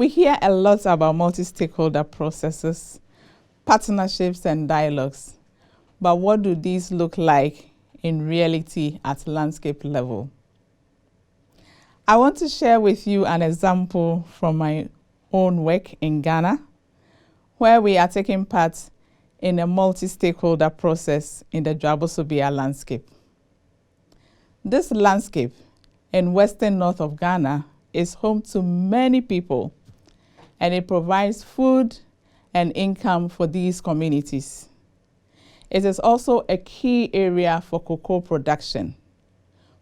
We hear a lot about multi-stakeholder processes, partnerships, and dialogues. But what do these look like in reality at landscape level? I want to share with you an example from my own work in Ghana, where we are taking part in a multi-stakeholder process in the Dwabosobia landscape. This landscape in western north of Ghana is home to many people, and it provides food and income for these communities. It is also a key area for cocoa production,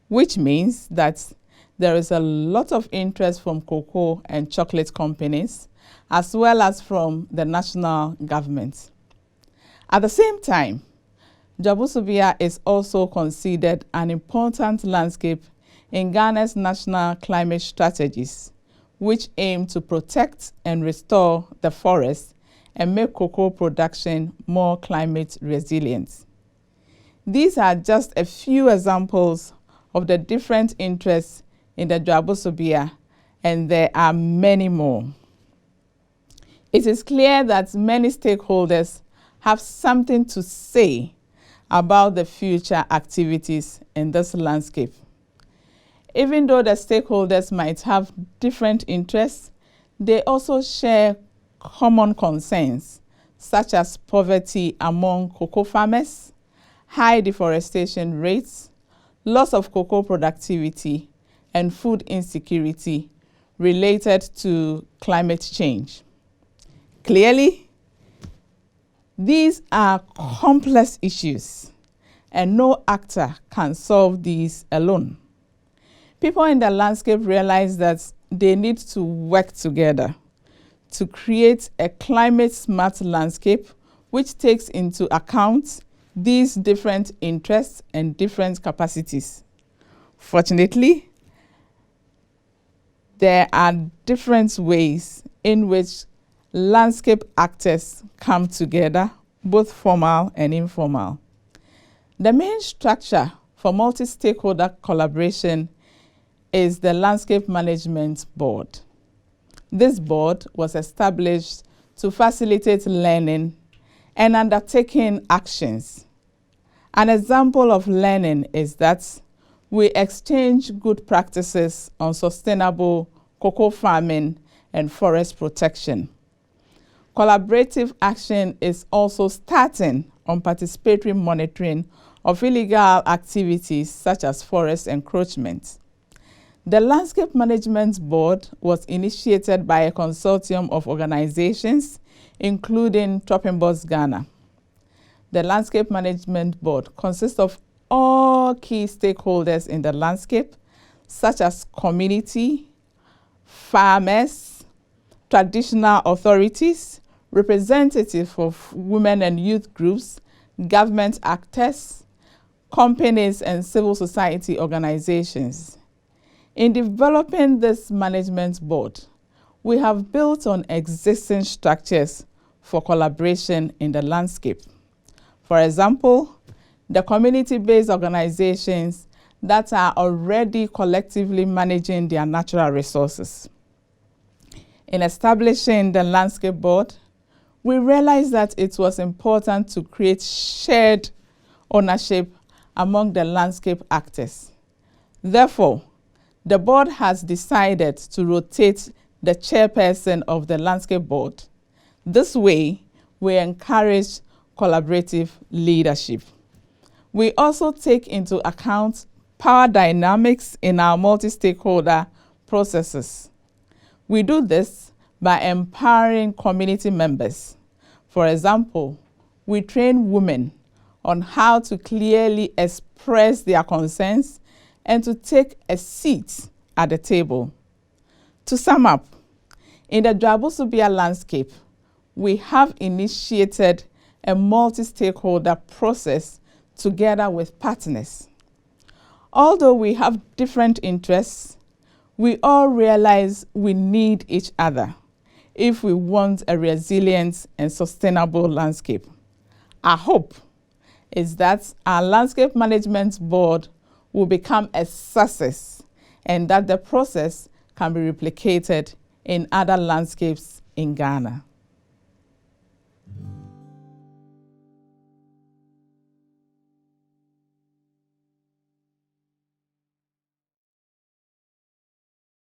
which means that there is a lot of interest from cocoa and chocolate companies, as well as from the national government. At the same time, Dwabosobia is also considered an important landscape in Ghana's national climate strategies, which aim to protect and restore the forest and make cocoa production more climate resilient. These are just a few examples of the different interests in the Dwabosobia, and there are many more. It is clear that many stakeholders have something to say about the future activities in this landscape. Even though the stakeholders might have different interests, they also share common concerns, such as poverty among cocoa farmers, high deforestation rates, loss of cocoa productivity, and food insecurity related to climate change. Clearly, these are complex issues, and no actor can solve these alone. People in the landscape realize that they need to work together to create a climate-smart landscape which takes into account these different interests and different capacities. Fortunately, there are different ways in which landscape actors come together, both formal and informal. The main structure for multi-stakeholder collaboration is the Landscape Management Board. This board was established to facilitate learning and undertaking actions. An example of learning is that we exchange good practices on sustainable cocoa farming and forest protection. Collaborative action is also starting on participatory monitoring of illegal activities such as forest encroachment. The Landscape Management Board was initiated by a consortium of organizations, including Tropinbos Ghana. The Landscape Management Board consists of all key stakeholders in the landscape, such as community, farmers, traditional authorities, representatives of women and youth groups, government actors, companies, and civil society organizations. In developing this management board, we have built on existing structures for collaboration in the landscape. For example, the community-based organizations that are already collectively managing their natural resources. In establishing the landscape board, we realized that it was important to create shared ownership among the landscape actors. Therefore, the board has decided to rotate the chairperson of the landscape board. This way, we encourage collaborative leadership. We also take into account power dynamics in our multi-stakeholder processes. We do this by empowering community members. For example, we train women on how to clearly express their concerns and to take a seat at the table. To sum up, in the Dwabosobia landscape, we have initiated a multi-stakeholder process together with partners. Although we have different interests, we all realize we need each other if we want a resilient and sustainable landscape. Our hope is that our Landscape Management Board will become a success and that the process can be replicated in other landscapes in Ghana.